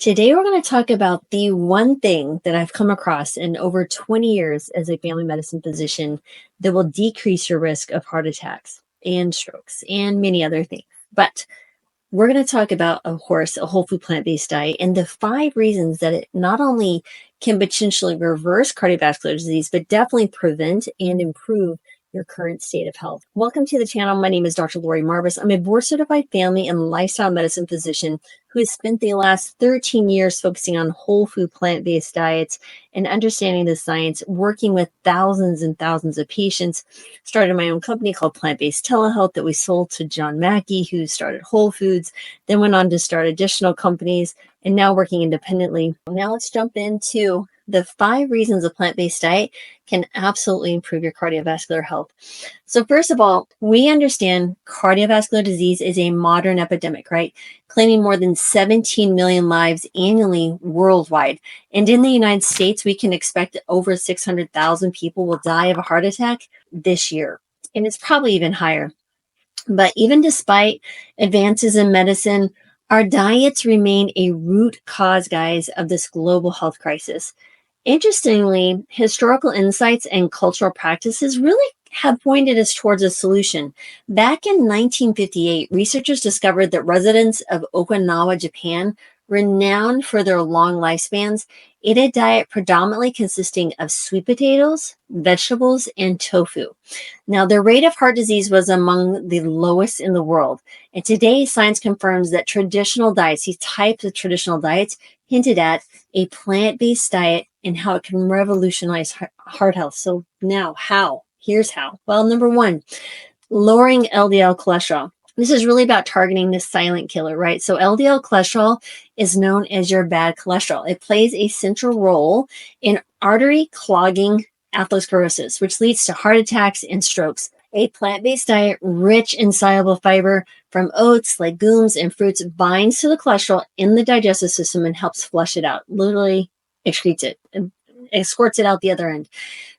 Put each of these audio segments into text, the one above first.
Today, we're going to talk about the one thing that I've come across in over 20 years as a family medicine physician that will decrease your risk of heart attacks and strokes and many other things. But we're going to talk about, of course, a whole food plant-based diet and the 5 reasons that it not only can potentially reverse cardiovascular disease, but definitely prevent and improve your current state of health. Welcome to the channel. My name is Dr. Lori Marbas. I'm a board-certified family and lifestyle medicine physician who has spent the last 13 years focusing on whole food plant-based diets and understanding the science, working with thousands and thousands of patients. Started my own company called Plant-Based Telehealth that we sold to John Mackey, who started Whole Foods, then went on to start additional companies, and now working independently. Now let's jump into the 5 reasons a plant-based diet can absolutely improve your cardiovascular health. So first of all, we understand cardiovascular disease is a modern epidemic, right? Claiming more than 17 million lives annually worldwide. And in the United States, we can expect that over 600,000 people will die of a heart attack this year. And it's probably even higher. But even despite advances in medicine, our diets remain a root cause, guys, of this global health crisis. Interestingly, historical insights and cultural practices really have pointed us towards a solution. Back in 1958, researchers discovered that residents of Okinawa, Japan, renowned for their long lifespans, ate a diet predominantly consisting of sweet potatoes, vegetables, and tofu. Now, their rate of heart disease was among the lowest in the world. And today, science confirms that traditional diets, these types of traditional diets, hinted at a plant-based diet and how it can revolutionize heart health. So now, how? Here's how. Well, number 1, lowering LDL cholesterol. This is really about targeting this silent killer, right? So LDL cholesterol is known as your bad cholesterol. It plays a central role in artery clogging atherosclerosis, which leads to heart attacks and strokes. A plant-based diet rich in soluble fiber from oats, legumes, and fruits binds to the cholesterol in the digestive system and helps flush it out, literally excretes it, and escorts it out the other end.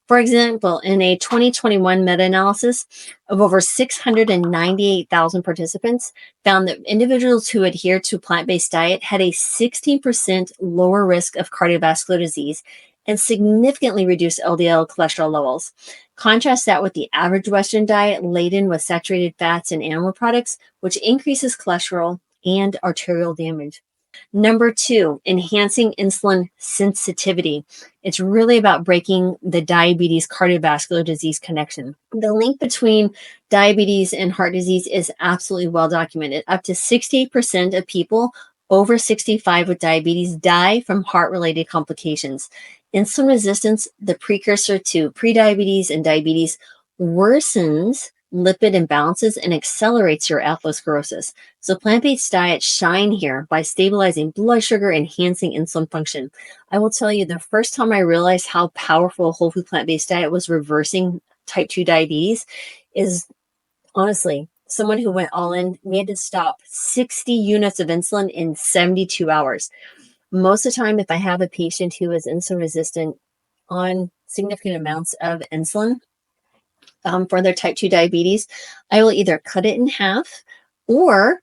For example, in a 2021 meta-analysis of over 698,000 participants, found that individuals who adhere to a plant-based diet had a 16% lower risk of cardiovascular disease and significantly reduced LDL cholesterol levels. Contrast that with the average Western diet laden with saturated fats and animal products, which increases cholesterol and arterial damage. Number 2, enhancing insulin sensitivity. It's really about breaking the diabetes cardiovascular disease connection. The link between diabetes and heart disease is absolutely well documented. Up to 68% of people over 65 with diabetes die from heart-related complications. Insulin resistance, the precursor to prediabetes and diabetes, worsens lipid imbalances and accelerates your atherosclerosis. So plant-based diets shine here by stabilizing blood sugar, enhancing insulin function. I will tell you, the first time I realized how powerful a whole food plant-based diet was reversing type 2 diabetes is honestly someone who went all in. We had to stop 60 units of insulin in 72 hours. Most of the time, if I have a patient who is insulin resistant on significant amounts of insulin, for their type 2 diabetes, I will either cut it in half or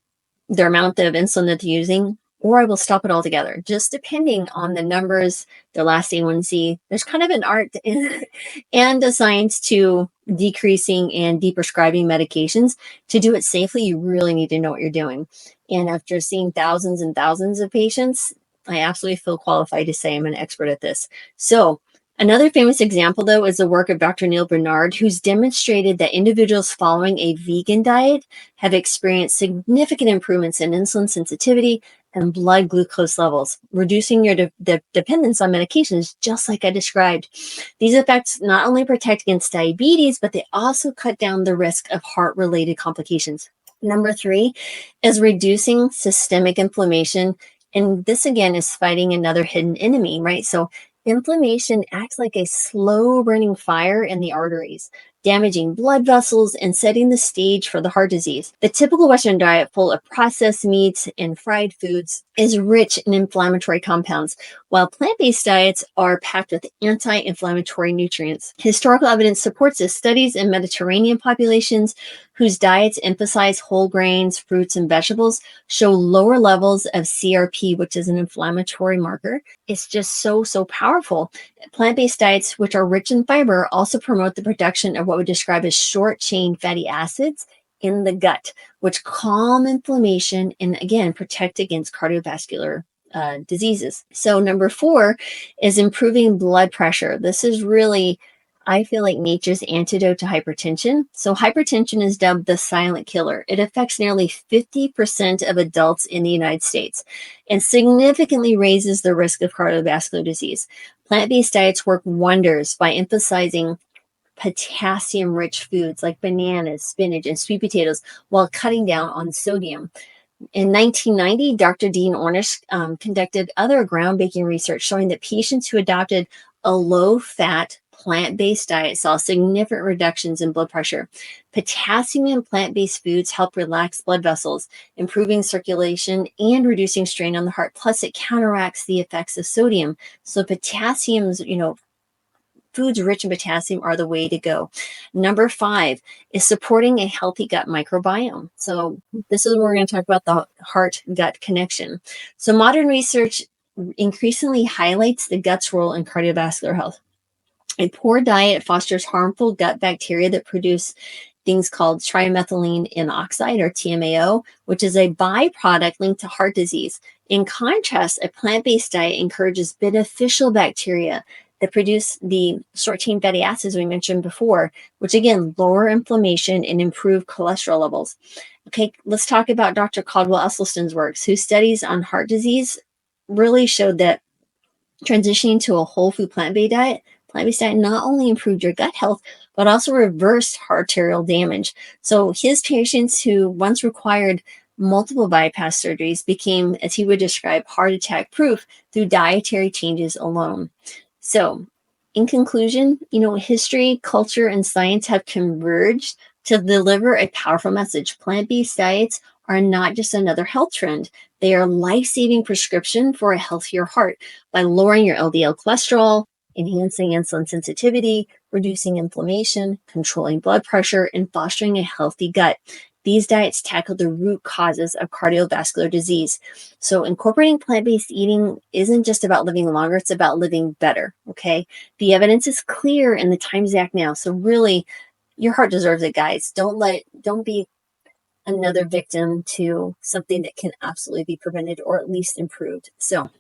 their amount of insulin that they're using, or I will stop it altogether, just depending on the numbers, their last A1C. There's kind of an art and a science to decreasing and deprescribing medications. To do it safely, you really need to know what you're doing. And after seeing thousands and thousands of patients, I absolutely feel qualified to say I'm an expert at this. So another famous example, though, is the work of Dr. Neil Bernard, who's demonstrated that individuals following a vegan diet have experienced significant improvements in insulin sensitivity and blood glucose levels, reducing your dependence on medications, just like I described. These effects not only protect against diabetes, but they also cut down the risk of heart-related complications. Number 3 is reducing systemic inflammation. And this, again, is fighting another hidden enemy, right? So inflammation acts like a slow burning fire in the arteries, damaging blood vessels and setting the stage for the heart disease. The typical Western diet, full of processed meats and fried foods, is rich in inflammatory compounds, while plant-based diets are packed with anti-inflammatory nutrients. Historical evidence supports this. Studies in Mediterranean populations whose diets emphasize whole grains, fruits, and vegetables show lower levels of CRP, which is an inflammatory marker. It's just so powerful. Plant-based diets, which are rich in fiber, also promote the production of what we describe as short-chain fatty acids in the gut, which calm inflammation and again protect against cardiovascular diseases. So number 4 is improving blood pressure. This is really, I feel like, nature's antidote to hypertension. So hypertension is dubbed the silent killer. It affects nearly 50% of adults in the United States and significantly raises the risk of cardiovascular disease. Plant-based diets work wonders by emphasizing potassium-rich foods like bananas, spinach, and sweet potatoes while cutting down on sodium. In 1990, Dr. Dean Ornish conducted other groundbreaking research showing that patients who adopted a low-fat, plant-based diet saw significant reductions in blood pressure. Potassium in plant-based foods help relax blood vessels, improving circulation and reducing strain on the heart. Plus, it counteracts the effects of sodium. So potassium's, foods rich in potassium are the way to go. Number 5 is supporting a healthy gut microbiome. So this is where we're going to talk about the heart-gut connection. So modern research increasingly highlights the gut's role in cardiovascular health. A poor diet fosters harmful gut bacteria that produce things called trimethylene N-oxide, or TMAO, which is a byproduct linked to heart disease. In contrast, a plant-based diet encourages beneficial bacteria that produce the short-chain fatty acids we mentioned before, which again lower inflammation and improve cholesterol levels. Okay, let's talk about Dr. Caldwell Esselstyn's works, whose studies on heart disease really showed that transitioning to a whole food plant-based diet not only improved your gut health, but also reversed arterial damage. So his patients who once required multiple bypass surgeries became, as he would describe, heart attack proof through dietary changes alone. So in conclusion, history, culture, and science have converged to deliver a powerful message. Plant-based diets are not just another health trend. They are a life-saving prescription for a healthier heart by lowering your LDL cholesterol, enhancing insulin sensitivity, reducing inflammation, controlling blood pressure, and fostering a healthy gut. These diets tackle the root causes of cardiovascular disease. So incorporating plant-based eating isn't just about living longer, it's about living better, okay? The evidence is clear and the time's back now. So really, your heart deserves it, guys. Don't be another victim to something that can absolutely be prevented or at least improved. So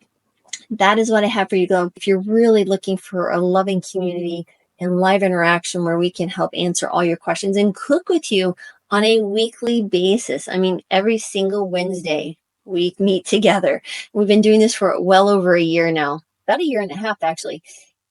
that is what I have for you, though. If you're really looking for a loving community and live interaction where we can help answer all your questions and cook with you on a weekly basis. I mean, every single Wednesday we meet together. We've been doing this for well over a year now, about a year and a half actually,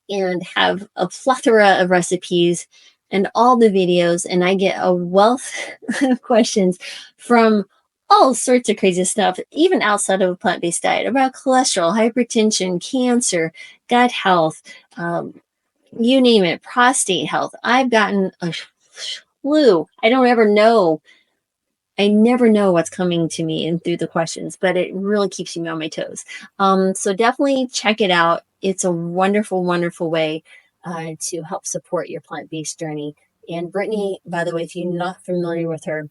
and have a plethora of recipes and all the videos. And I get a wealth of questions from all sorts of crazy stuff, even outside of a plant-based diet, about cholesterol, hypertension, cancer, gut health, you name it, prostate health. I've gotten a slew. I never know what's coming to me and through the questions, but it really keeps me on my toes. So definitely check it out. It's a wonderful, wonderful way to help support your plant-based journey. And Brittany, by the way, if you're not familiar with her,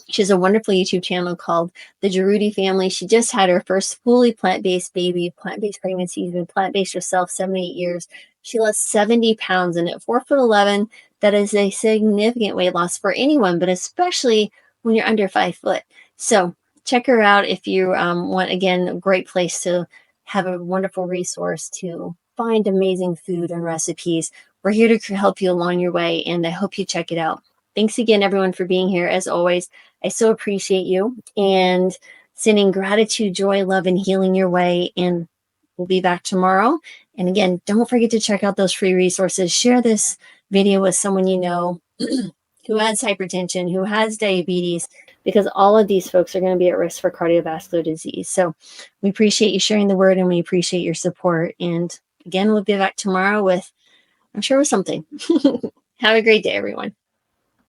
she has a wonderful YouTube channel called The Giroudi Family. She just had her first fully plant-based baby, plant-based pregnancy. She's been plant-based herself 7 to 8 years. She lost 70 pounds, and at 4'11", that is a significant weight loss for anyone, but especially when you're under 5 foot. So check her out if you want, again, a great place to have a wonderful resource to find amazing food and recipes. We're here to help you along your way, and I hope you check it out. Thanks again, everyone, for being here. As always, I so appreciate you, and sending gratitude, joy, love, and healing your way. And we'll be back tomorrow. And again, don't forget to check out those free resources. Share this video with someone you know who has hypertension, who has diabetes, because all of these folks are going to be at risk for cardiovascular disease. So we appreciate you sharing the word, and we appreciate your support. And again, we'll be back tomorrow with, I'm sure, with something. Have a great day, everyone.